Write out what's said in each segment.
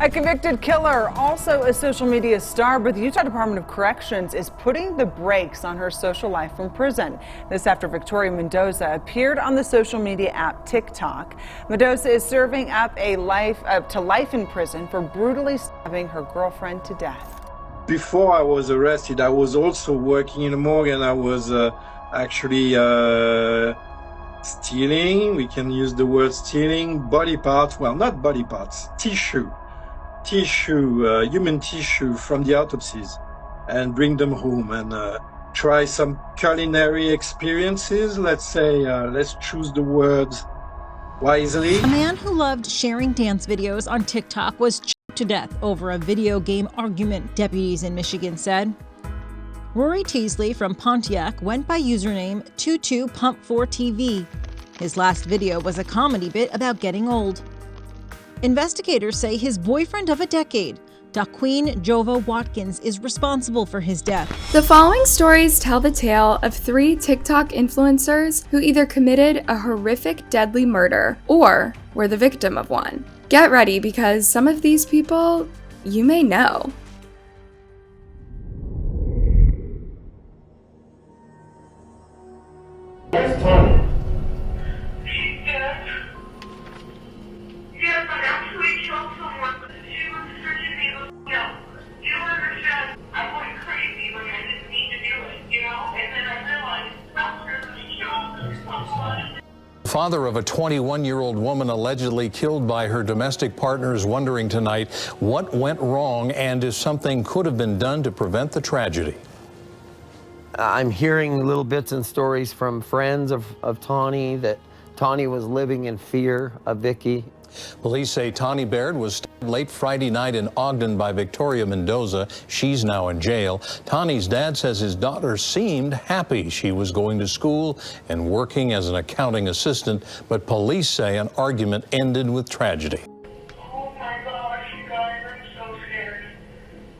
A convicted killer, also a social media star, but the Utah Department of Corrections is putting the brakes on her social life from prison. This after Victoria Mendoza appeared on the social media app TikTok. Mendoza is serving up to life in prison for brutally stabbing her girlfriend to death. Before I was arrested, I was also working in a morgue, and I was actually stealing, we can use the word stealing, body parts, well, not body parts, human tissue from the autopsies, and bring them home and try some culinary experiences. Let's say, let's choose the words wisely. A man who loved sharing dance videos on TikTok was choked to death over a video game argument, deputies in Michigan said. Rory Teasley from Pontiac went by username 22pump4tv. His last video was a comedy bit about getting old. Investigators say his boyfriend of a decade, Daqueen Jova Watkins, is responsible for his death. The following stories tell the tale of 3 TikTok influencers who either committed a horrific, deadly murder or were the victim of one. Get ready, because some of these people you may know. Where's Tony? She's dead. Yes, I actually killed someone. She was searching me out. You don't understand. I went crazy when I didn't need to do it, you know? And then I realized after the show, there's someone. Father of a 21-year-old woman allegedly killed by her domestic partner is wondering tonight what went wrong and if something could have been done to prevent the tragedy. I'm hearing little bits and stories from friends of Tnie that Tnie was living in fear of Vicky. Police say Tnie Beard was stabbed late Friday night in Ogden by Victoria Mendoza. She's now in jail. Tnie's dad says his daughter seemed happy. She was going to school and working as an accounting assistant, but police say an argument ended with tragedy. Oh my gosh, you guys, I'm so scared.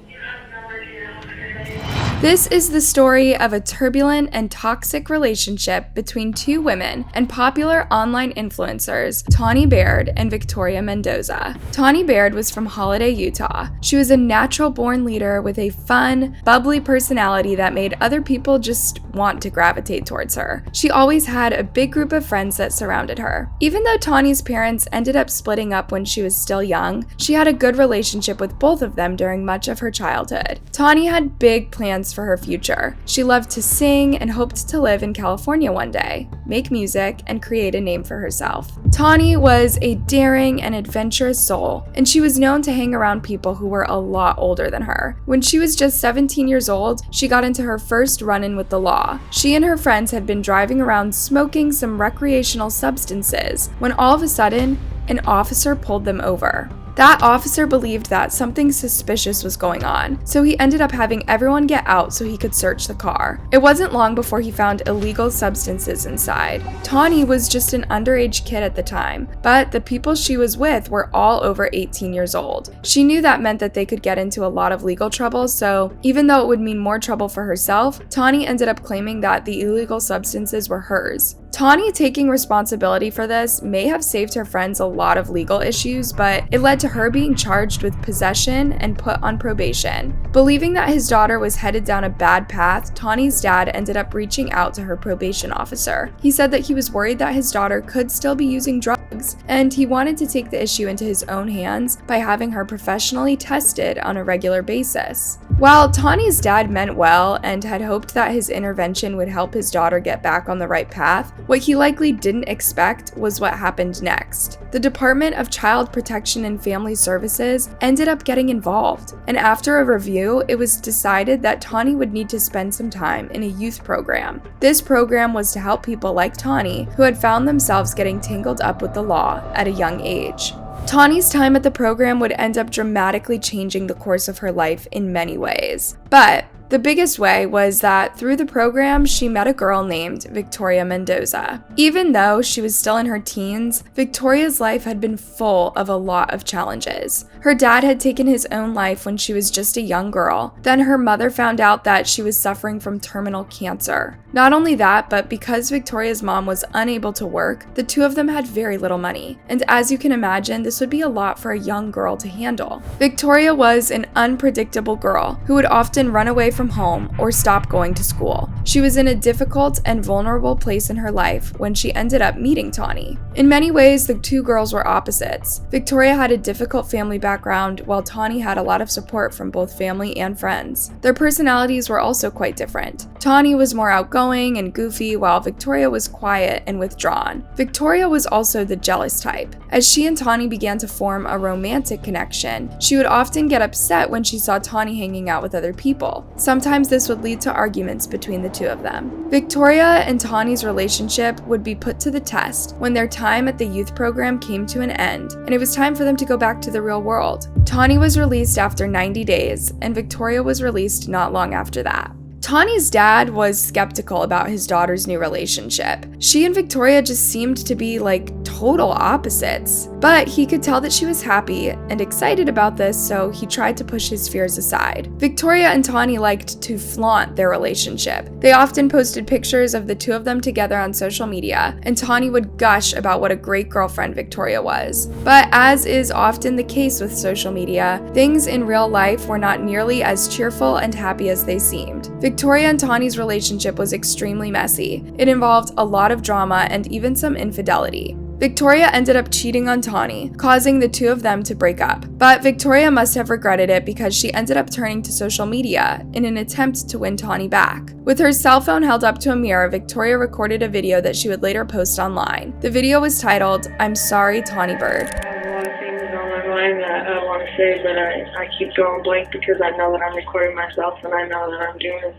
You have no idea how scared I am. This is the story of a turbulent and toxic relationship between 2 women and popular online influencers, Tnie Beard and Victoria Mendoza. Tnie Beard was from Holiday, Utah. She was a natural-born leader with a fun, bubbly personality that made other people just want to gravitate towards her. She always had a big group of friends that surrounded her. Even though Tnie's parents ended up splitting up when she was still young, she had a good relationship with both of them during much of her childhood. Tnie had big plans for her future. She loved to sing and hoped to live in California one day, make music, and create a name for herself. Tnie was a daring and adventurous soul, and she was known to hang around people who were a lot older than her. When she was just 17 years old, she got into her first run-in with the law. She and her friends had been driving around smoking some recreational substances when all of a sudden, an officer pulled them over. That officer believed that something suspicious was going on, so he ended up having everyone get out so he could search the car. It wasn't long before he found illegal substances inside. Tnie was just an underage kid at the time, but the people she was with were all over 18 years old. She knew that meant that they could get into a lot of legal trouble, so even though it would mean more trouble for herself, Tnie ended up claiming that the illegal substances were hers. Tnie taking responsibility for this may have saved her friends a lot of legal issues, but it led to her being charged with possession and put on probation. Believing that his daughter was headed down a bad path, Tnie's dad ended up reaching out to her probation officer. He said that he was worried that his daughter could still be using drugs, and he wanted to take the issue into his own hands by having her professionally tested on a regular basis. While Tnie's dad meant well and had hoped that his intervention would help his daughter get back on the right path, what he likely didn't expect was what happened next. The Department of Child Protection and Family Services ended up getting involved, and after a review, it was decided that Tnie would need to spend some time in a youth program. This program was to help people like Tnie who had found themselves getting tangled up with the law at a young age. Tnie's time at the program would end up dramatically changing the course of her life in many ways, but The biggest way was that through the program, she met a girl named Victoria Mendoza. Even though she was still in her teens, Victoria's life had been full of a lot of challenges. Her dad had taken his own life when she was just a young girl. Then her mother found out that she was suffering from terminal cancer. Not only that, but because Victoria's mom was unable to work, the two of them had very little money. And as you can imagine, this would be a lot for a young girl to handle. Victoria was an unpredictable girl who would often run away from home or stop going to school. She was in a difficult and vulnerable place in her life when she ended up meeting Tnie. In many ways, the two girls were opposites. Victoria had a difficult family background, while Tnie had a lot of support from both family and friends. Their personalities were also quite different. Tnie was more outgoing and goofy, while Victoria was quiet and withdrawn. Victoria was also the jealous type. As she and Tnie began to form a romantic connection, she would often get upset when she saw Tnie hanging out with other people. Sometimes this would lead to arguments between the two of them. Victoria and Tnie's relationship would be put to the test when their time at the youth program came to an end, and it was time for them to go back to the real world. Tnie was released after 90 days, and Victoria was released not long after that. Tnie's dad was skeptical about his daughter's new relationship. She and Victoria just seemed to be like total opposites, but he could tell that she was happy and excited about this, so he tried to push his fears aside. Victoria and Tnie liked to flaunt their relationship. They often posted pictures of the two of them together on social media, and Tnie would gush about what a great girlfriend Victoria was. But as is often the case with social media, things in real life were not nearly as cheerful and happy as they seemed. Victoria and Tnie's relationship was extremely messy. It involved a lot of drama and even some infidelity. Victoria ended up cheating on Tnie, causing the two of them to break up. But Victoria must have regretted it because she ended up turning to social media in an attempt to win Tnie back. With her cell phone held up to a mirror, Victoria recorded a video that she would later post online. The video was titled, "I'm Sorry, Tnie Beard." A lot of things on my mind that I want to say, but I keep going blank because I know that I'm recording myself and I know that I'm doing,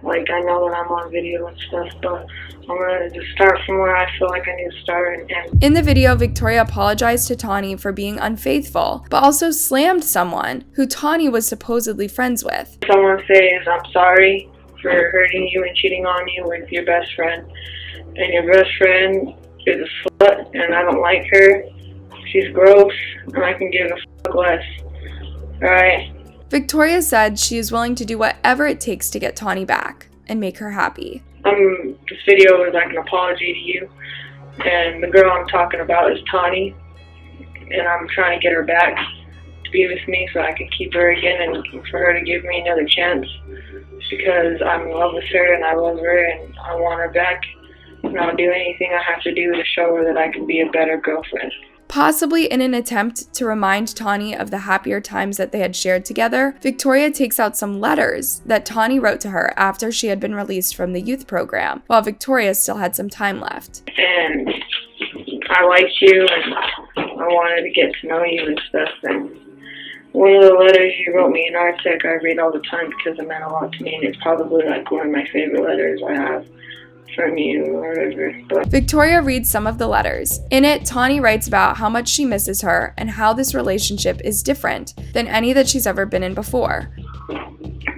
I know that I'm on video and stuff, but I'm going to just start from where I feel like I need to start. And in the video, Victoria apologized to Tnie for being unfaithful, but also slammed someone who Tnie was supposedly friends with. Someone says, "I'm sorry for hurting you and cheating on you with your best friend. And your best friend is a slut, and I don't like her. She's gross, and I can give a fuck less. Alright?" Victoria said she is willing to do whatever it takes to get Tnie back and make her happy. This video is like an apology to you, and the girl I'm talking about is Tnie, and I'm trying to get her back to be with me so I can keep her again and for her to give me another chance, because I'm in love with her and I love her and I want her back, and I'll do anything I have to do to show her that I can be a better girlfriend. Possibly in an attempt to remind Tnie of the happier times that they had shared together, Victoria takes out some letters that Tnie wrote to her after she had been released from the youth program, while Victoria still had some time left. And I liked you, and I wanted to get to know you and stuff. And one of the letters you wrote me in Arctic, I read all the time because it meant a lot to me, and it's probably like one of my favorite letters I have from you or whatever. But Victoria reads some of the letters. In it, Tnie writes about how much she misses her and how this relationship is different than any that she's ever been in before.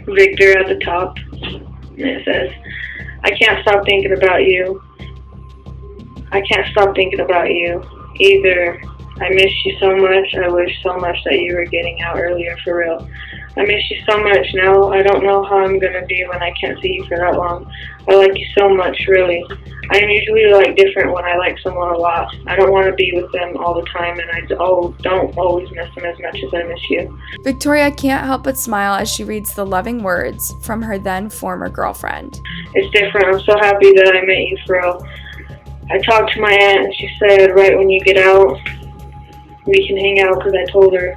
Victor at the top, and it says, "I can't stop thinking about you. I can't stop thinking about you either. I miss you so much. I wish so much that you were getting out earlier for real. I miss you so much. Now I don't know how I'm gonna be when I can't see you for that long. I like you so much, really. I am usually different when I like someone a lot. I don't want to be with them all the time, and I don't always miss them as much as I miss you." Victoria can't help but smile as she reads the loving words from her then former girlfriend. "It's different. I'm so happy that I met you, for real. I talked to my aunt, and she said, right when you get out, we can hang out, because I told her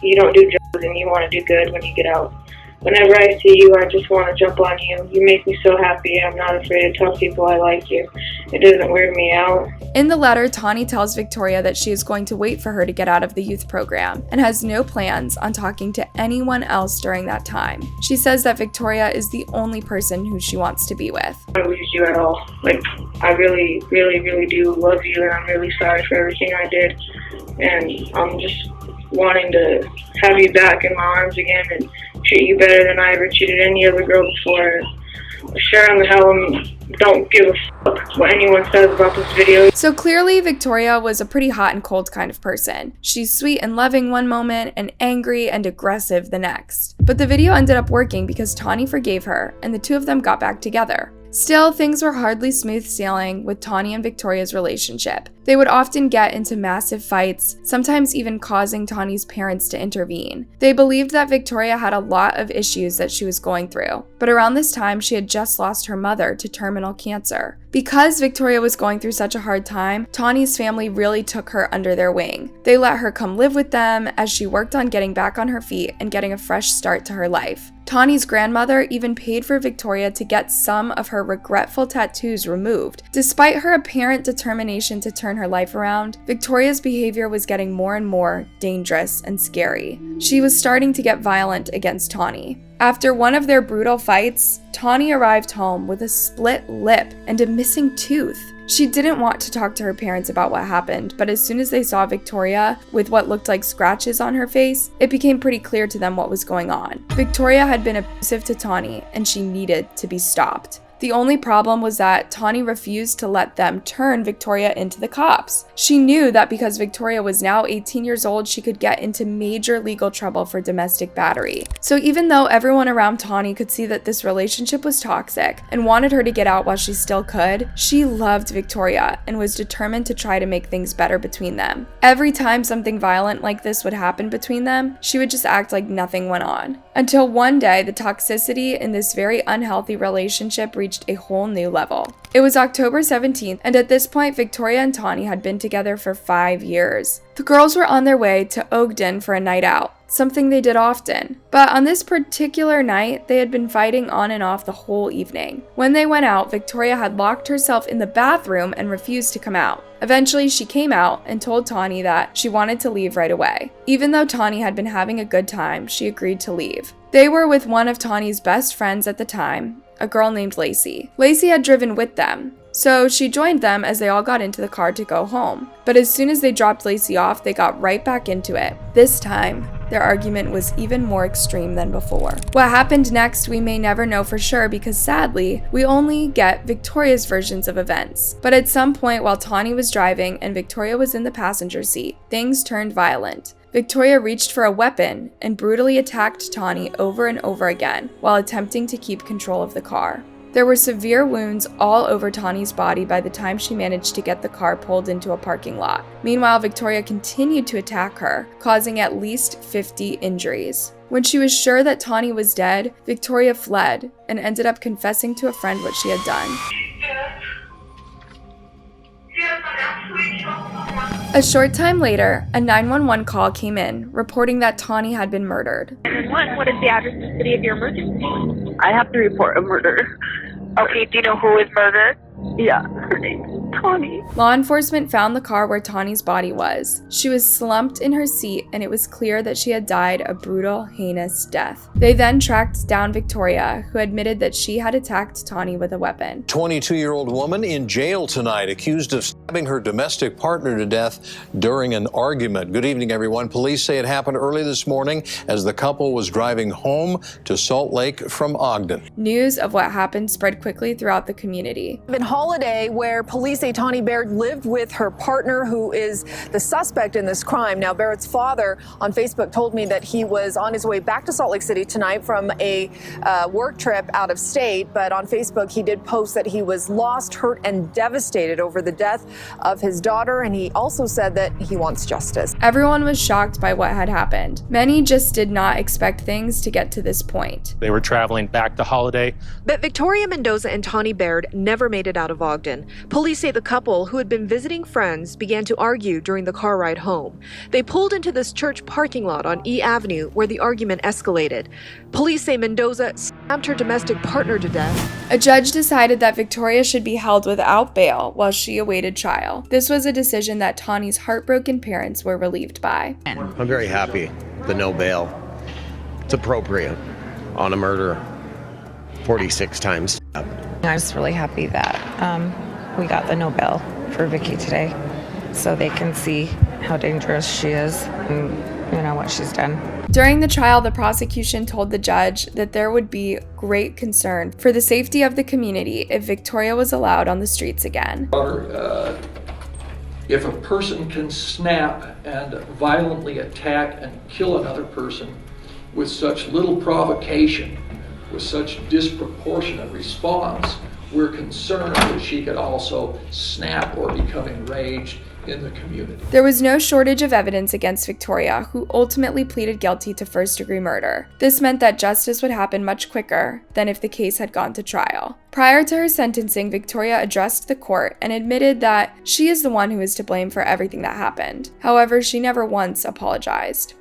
you don't do drugs and you want to do good when you get out. Whenever I see you, I just want to jump on you. You make me so happy. I'm not afraid to tell people I like you. It doesn't weird me out." In the letter, Tnie tells Victoria that she is going to wait for her to get out of the youth program and has no plans on talking to anyone else during that time. She says that Victoria is the only person who she wants to be with. I don't lose you at all. I really, really, really do love you, and I'm really sorry for everything I did. And I'm just wanting to have you back in my arms again and treat you better than I ever treated any other girl before. Sharon the hell don't give a fuck what anyone says about this video. So clearly, Victoria was a pretty hot and cold kind of person. She's sweet and loving one moment and angry and aggressive the next. But the video ended up working because Tnie forgave her and the two of them got back together. Still, things were hardly smooth sailing with Tnie and Victoria's relationship. They would often get into massive fights, sometimes even causing Tnie's parents to intervene. They believed that Victoria had a lot of issues that she was going through, but around this time she had just lost her mother to terminal cancer. Because Victoria was going through such a hard time, Tnie's family really took her under their wing. They let her come live with them as she worked on getting back on her feet and getting a fresh start to her life. Tnie's grandmother even paid for Victoria to get some of her regretful tattoos removed. Despite her apparent determination to turn her life around, Victoria's behavior was getting more and more dangerous and scary. She was starting to get violent against Tnie. After one of their brutal fights, Tnie arrived home with a split lip and a missing tooth. She didn't want to talk to her parents about what happened, but as soon as they saw Victoria with what looked like scratches on her face, it became pretty clear to them what was going on. Victoria had been abusive to Tnie, and she needed to be stopped. The only problem was that Tnie refused to let them turn Victoria into the cops. She knew that because Victoria was now 18 years old, she could get into major legal trouble for domestic battery. So even though everyone around Tnie could see that this relationship was toxic and wanted her to get out while she still could, she loved Victoria and was determined to try to make things better between them. Every time something violent like this would happen between them, she would just act like nothing went on. Until one day, the toxicity in this very unhealthy relationship reached a whole new level. It was October 17th, and at this point, Victoria and Tnie had been together for 5 years. The girls were on their way to Ogden for a night out, something they did often. But on this particular night, they had been fighting on and off the whole evening. When they went out, Victoria had locked herself in the bathroom and refused to come out. Eventually, she came out and told Tnie that she wanted to leave right away. Even though Tnie had been having a good time, she agreed to leave. They were with one of Tnie's best friends at the time, a girl named Lacey. Lacey had driven with them, so she joined them as they all got into the car to go home. But as soon as they dropped Lacey off, they got right back into it. This time, their argument was even more extreme than before. What happened next, we may never know for sure because sadly, we only get Victoria's versions of events. But at some point while Tnie was driving and Victoria was in the passenger seat, things turned violent. Victoria reached for a weapon and brutally attacked Tnie over and over again while attempting to keep control of the car. There were severe wounds all over Tnie's body by the time she managed to get the car pulled into a parking lot. Meanwhile, Victoria continued to attack her, causing at least 50 injuries. When she was sure that Tnie was dead, Victoria fled and ended up confessing to a friend what she had done. Yes, I actually killed someone. A short time later, a 911 call came in, reporting that Tnie had been murdered. What is the address and city of your emergency? I have to report a murder. Okay, do you know who was murdered? Yeah, her name's Tnie. Law enforcement found the car where Tnie's body was. She was slumped in her seat, and it was clear that she had died a brutal, heinous death. They then tracked down Victoria, who admitted that she had attacked Tnie with a weapon. 22-year-old woman in jail tonight, accused of stabbing her domestic partner to death during an argument. Good evening, everyone. Police say it happened early this morning as the couple was driving home to Salt Lake from Ogden. News of what happened spread quickly throughout the community. In Holiday, where police say Tnie Beard lived with her partner, who is the suspect in this crime. Now, Barrett's father on Facebook told me that he was on his way back to Salt Lake City tonight from a work trip out of state, but on Facebook he did post that he was lost, hurt, and devastated over the death of his daughter, and he also said that he wants justice. Everyone was shocked by what had happened. Many just did not expect things to get to this point. They were traveling back to Holiday. But Victoria Mendoza and Tnie Beard never made it out of Ogden. Police say the couple, who had been visiting friends, began to argue during the car ride home. They pulled into this church parking lot on E Avenue where the argument escalated. Police say Mendoza stabbed her domestic partner to death. A judge decided that Victoria should be held without bail while she awaited trial. This was a decision that Tawny's heartbroken parents were relieved by. I'm very happy the no bail. It's appropriate on a murder 46 times. I was really happy that we got the no bail for Vicky today so they can see how dangerous she is and what she's done. During the trial, the prosecution told the judge that there would be great concern for the safety of the community if Victoria was allowed on the streets again. If a person can snap and violently attack and kill another person with such little provocation, with such disproportionate response, we're concerned that she could also snap or become enraged in the community. There was no shortage of evidence against Victoria, who ultimately pleaded guilty to first-degree murder. This meant that justice would happen much quicker than if the case had gone to trial. Prior to her sentencing, Victoria addressed the court and admitted that she is the one who is to blame for everything that happened. However, she never once apologized.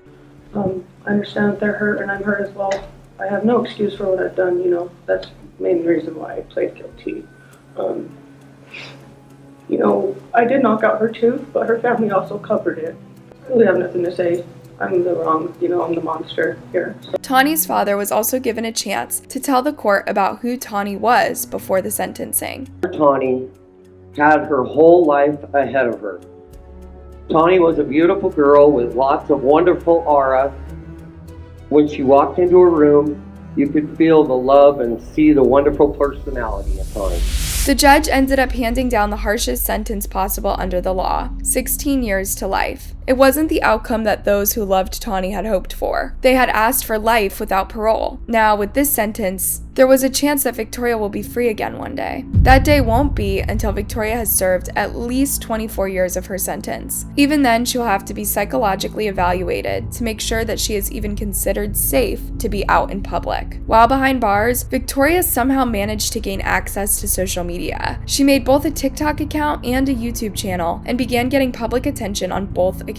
I understand that they're hurt and I'm hurt as well. I have no excuse for what I've done, that's the main reason why I pled guilty. I did knock out her tooth, but her family also covered it. I really have nothing to say. I'm the wrong, I'm the monster here. Tnie's father was also given a chance to tell the court about who Tnie was before the sentencing. Tnie had her whole life ahead of her. Tnie was a beautiful girl with lots of wonderful aura. When she walked into a room, you could feel the love and see the wonderful personality of Tnie. The judge ended up handing down the harshest sentence possible under the law, 16 years to life. It wasn't the outcome that those who loved Tnie had hoped for. They had asked for life without parole. Now, with this sentence, there was a chance that Victoria will be free again one day. That day won't be until Victoria has served at least 24 years of her sentence. Even then, she'll have to be psychologically evaluated to make sure that she is even considered safe to be out in public. While behind bars, Victoria somehow managed to gain access to social media. She made both a TikTok account and a YouTube channel and began getting public attention on both accounts.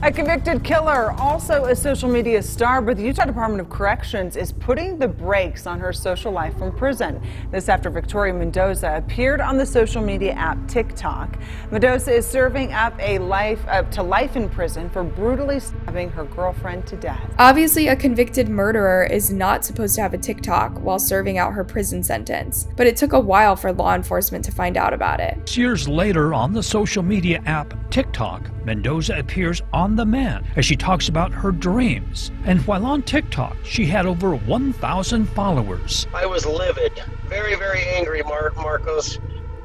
A convicted killer, also a social media star, but the Utah Department of Corrections is putting the brakes on her social life from prison. This after Victoria Mendoza appeared on the social media app TikTok. Mendoza is serving up to life in prison for brutally stabbing her girlfriend to death. Obviously, a convicted murderer is not supposed to have a TikTok while serving out her prison sentence, but it took a while for law enforcement to find out about it. Years later, on the social media app TikTok, Mendoza appears on the man as she talks about her dreams. And while on TikTok, she had over 1,000 followers. I was livid, very, very angry, Marcos.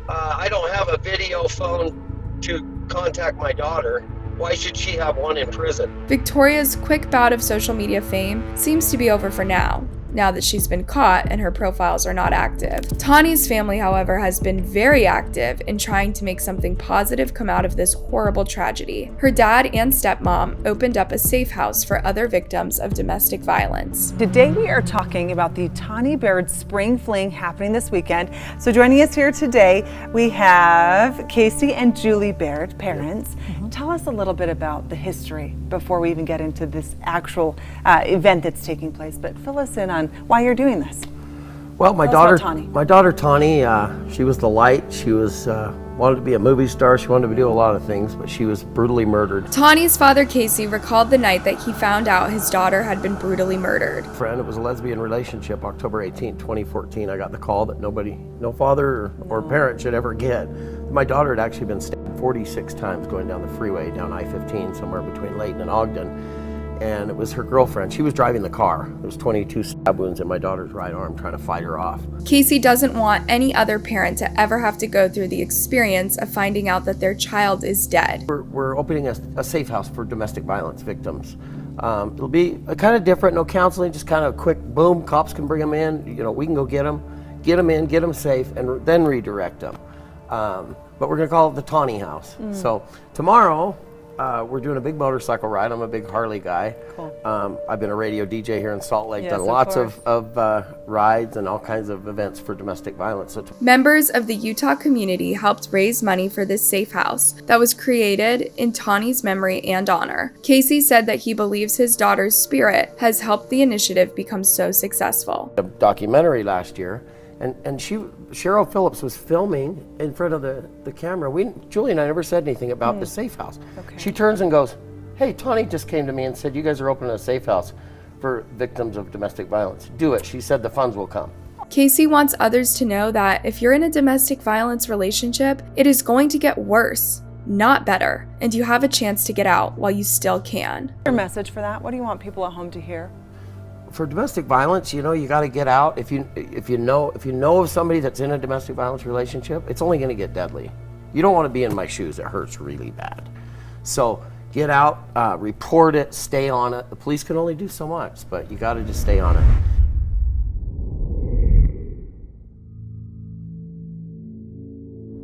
I don't have a video phone to contact my daughter. Why should she have one in prison? Victoria's quick bout of social media fame seems to be over for now that she's been caught and her profiles are not active. Tnie's family, however, has been very active in trying to make something positive come out of this horrible tragedy. Her dad and stepmom opened up a safe house for other victims of domestic violence. Today we are talking about the Tnie Beard Spring Fling happening this weekend. So joining us here today, we have Casey and Julie Beard, parents. Tell us a little bit about the history before we even get into this actual event that's taking place, but fill us in on why you're doing this. Well, my daughter Tnie, she was the light. She was wanted to be a movie star. She wanted to do a lot of things, but she was brutally murdered. Tnie's father, Casey, recalled the night that he found out his daughter had been brutally murdered. Friend, it was a lesbian relationship, October 18, 2014. I got the call that no father or parent should ever get. My daughter had actually been stabbed 46 times going down the freeway, down I-15, somewhere between Layton and Ogden. And it was her girlfriend. She was driving the car. There was 22 stab wounds in my daughter's right arm trying to fight her off. Casey doesn't want any other parent to ever have to go through the experience of finding out that their child is dead. We're opening a safe house for domestic violence victims. It'll be kind of different, no counseling, just kind of quick, boom, cops can bring them in. We can go get them in, get them safe, and then redirect them. But we're gonna call it the Tnie House. So tomorrow, we're doing a big motorcycle ride. I'm a big Harley guy. Cool. I've been a radio DJ here in Salt Lake, done lots of rides and all kinds of events for domestic violence. So members of the Utah community helped raise money for this safe house that was created in Tnie's memory and honor. Casey said that he believes his daughter's spirit has helped the initiative become so successful. A documentary last year, and Cheryl Phillips was filming in front of the camera. Julie and I never said anything about the safe house. Okay. She turns and goes, "Hey, Tnie just came to me and said you guys are opening a safe house for victims of domestic violence. Do it." She said the funds will come. Casey wants others to know that if you're in a domestic violence relationship, it is going to get worse, not better, and you have a chance to get out while you still can. Your message for that? What do you want people at home to hear? For domestic violence, you got to get out. If you know of somebody that's in a domestic violence relationship, it's only going to get deadly. You don't want to be in my shoes. It hurts really bad. So get out, report it, stay on it. The police can only do so much, but you got to just stay on it.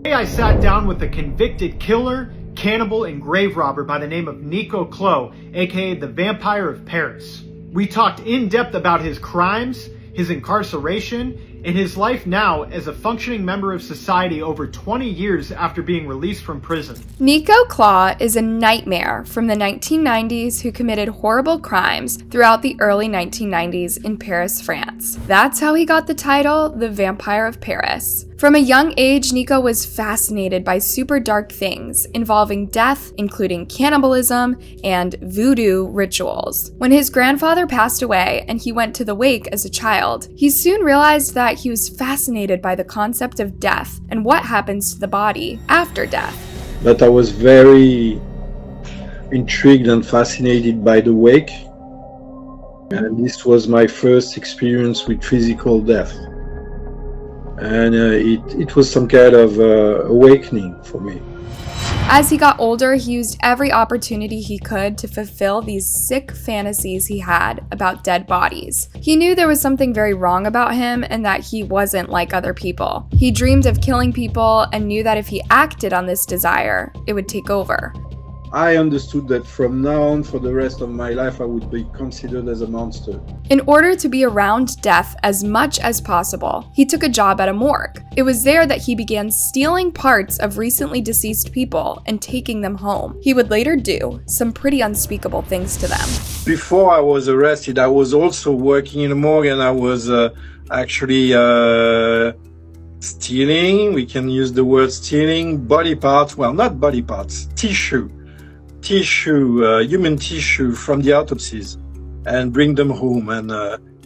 Today I sat down with a convicted killer, cannibal, and grave robber by the name of Nico Clos, aka the Vampire of Paris. We talked in depth about his crimes, his incarceration, and his life now as a functioning member of society over 20 years after being released from prison. Nico Clos is a nightmare from the 1990s who committed horrible crimes throughout the early 1990s in Paris, France. That's how he got the title, the Vampire of Paris. From a young age, Nico was fascinated by super dark things involving death, including cannibalism and voodoo rituals. When his grandfather passed away and he went to the wake as a child, he soon realized that he was fascinated by the concept of death and what happens to the body after death. But I was very intrigued and fascinated by the wake, and this was my first experience with physical death. And it was some kind of awakening for me. As he got older, he used every opportunity he could to fulfill these sick fantasies he had about dead bodies. He knew there was something very wrong about him and that he wasn't like other people. He dreamed of killing people and knew that if he acted on this desire, it would take over. I understood that from now on, for the rest of my life, I would be considered as a monster. In order to be around death as much as possible, he took a job at a morgue. It was there that he began stealing parts of recently deceased people and taking them home. He would later do some pretty unspeakable things to them. Before I was arrested, I was also working in a morgue, and I was actually stealing, we can use the word stealing, body parts, well, not body parts, human tissue from the autopsies, and bring them home and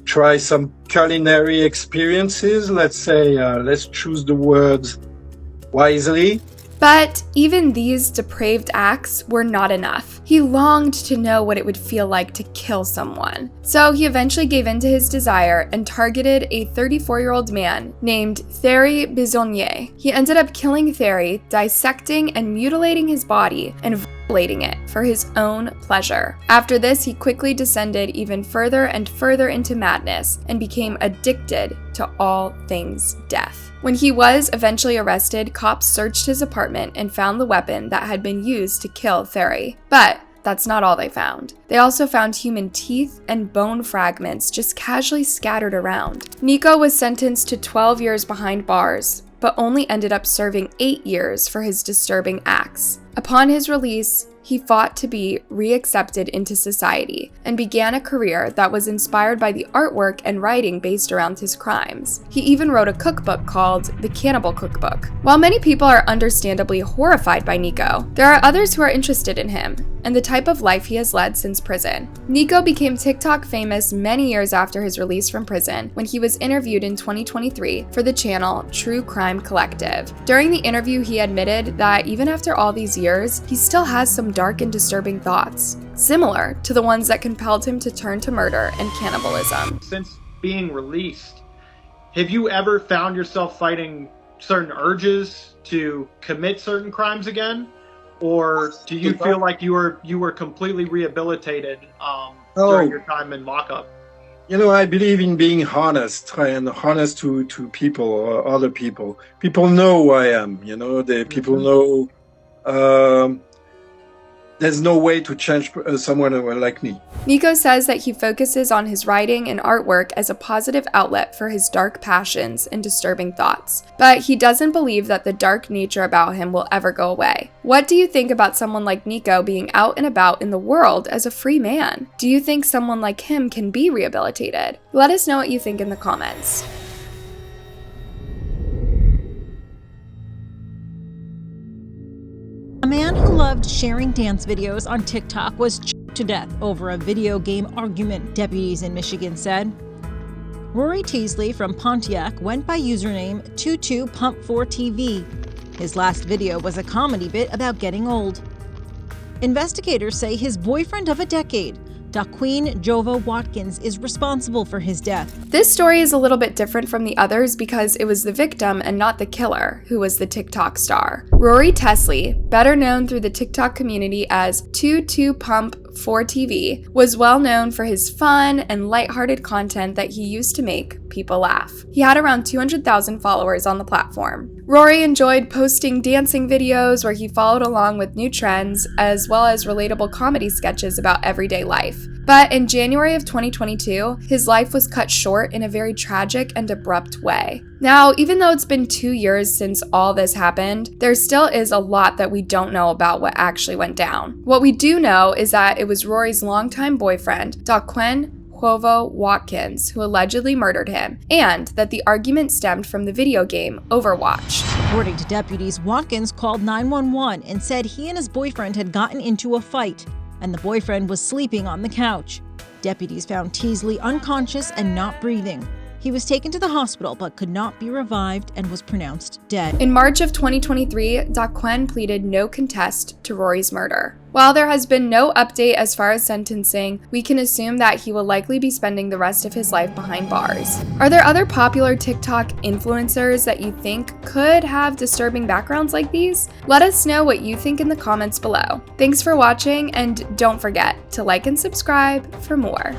try some culinary experiences. Let's choose the words wisely. But even these depraved acts were not enough. He longed to know what it would feel like to kill someone. So he eventually gave in to his desire and targeted a 34-year-old man named Thierry Bisonnier. He ended up killing Thierry, dissecting and mutilating his body and violating it for his own pleasure. After this, he quickly descended even further and further into madness and became addicted to all things death. When he was eventually arrested, cops searched his apartment and found the weapon that had been used to kill Thierry. But that's not all they found. They also found human teeth and bone fragments just casually scattered around. Nico was sentenced to 12 years behind bars, but only ended up serving 8 years for his disturbing acts. Upon his release, he fought to be reaccepted into society and began a career that was inspired by the artwork and writing based around his crimes. He even wrote a cookbook called The Cannibal Cookbook. While many people are understandably horrified by Nico, there are others who are interested in him and the type of life he has led since prison. Nico became TikTok famous many years after his release from prison when he was interviewed in 2023 for the channel True Crime Collective. During the interview, he admitted that even after all these years, he still has some dark and disturbing thoughts, similar to the ones that compelled him to turn to murder and cannibalism. Since being released, have you ever found yourself fighting certain urges to commit certain crimes again? Or do you feel like you were completely rehabilitated during your time in lockup? I believe in being honest and honest to people or other people. People know who I am, people know there's no way to change someone like me. Nico says that he focuses on his writing and artwork as a positive outlet for his dark passions and disturbing thoughts, but he doesn't believe that the dark nature about him will ever go away. What do you think about someone like Nico being out and about in the world as a free man? Do you think someone like him can be rehabilitated? Let us know what you think in the comments. A man who loved sharing dance videos on TikTok was choked to death over a video game argument, deputies in Michigan said. Rory Teasley from Pontiac went by username 22Pump4TV. His last video was a comedy bit about getting old. Investigators say his boyfriend of a decade, Daqueen Jova Watkins, is responsible for his death. This story is a little bit different from the others because it was the victim and not the killer who was the TikTok star. Rory Tesley, better known through the TikTok community as 22pump4TV, was well known for his fun and lighthearted content that he used to make people laugh. He had around 200,000 followers on the platform. Rory enjoyed posting dancing videos where he followed along with new trends, as well as relatable comedy sketches about everyday life. But in January of 2022, his life was cut short in a very tragic and abrupt way. Now, even though it's been 2 years since all this happened, there still is a lot that we don't know about what actually went down. What we do know is that it was Rory's longtime boyfriend, Daqueen Jova Watkins, who allegedly murdered him, and that the argument stemmed from the video game Overwatch. According to deputies, Watkins called 911 and said he and his boyfriend had gotten into a fight, and the boyfriend was sleeping on the couch. Deputies found Teasley unconscious and not breathing. He was taken to the hospital but could not be revived and was pronounced dead. In March of 2023, Daqueen pleaded no contest to Rory's murder. While there has been no update as far as sentencing, we can assume that he will likely be spending the rest of his life behind bars. Are there other popular TikTok influencers that you think could have disturbing backgrounds like these? Let us know what you think in the comments below. Thanks for watching, and don't forget to like and subscribe for more.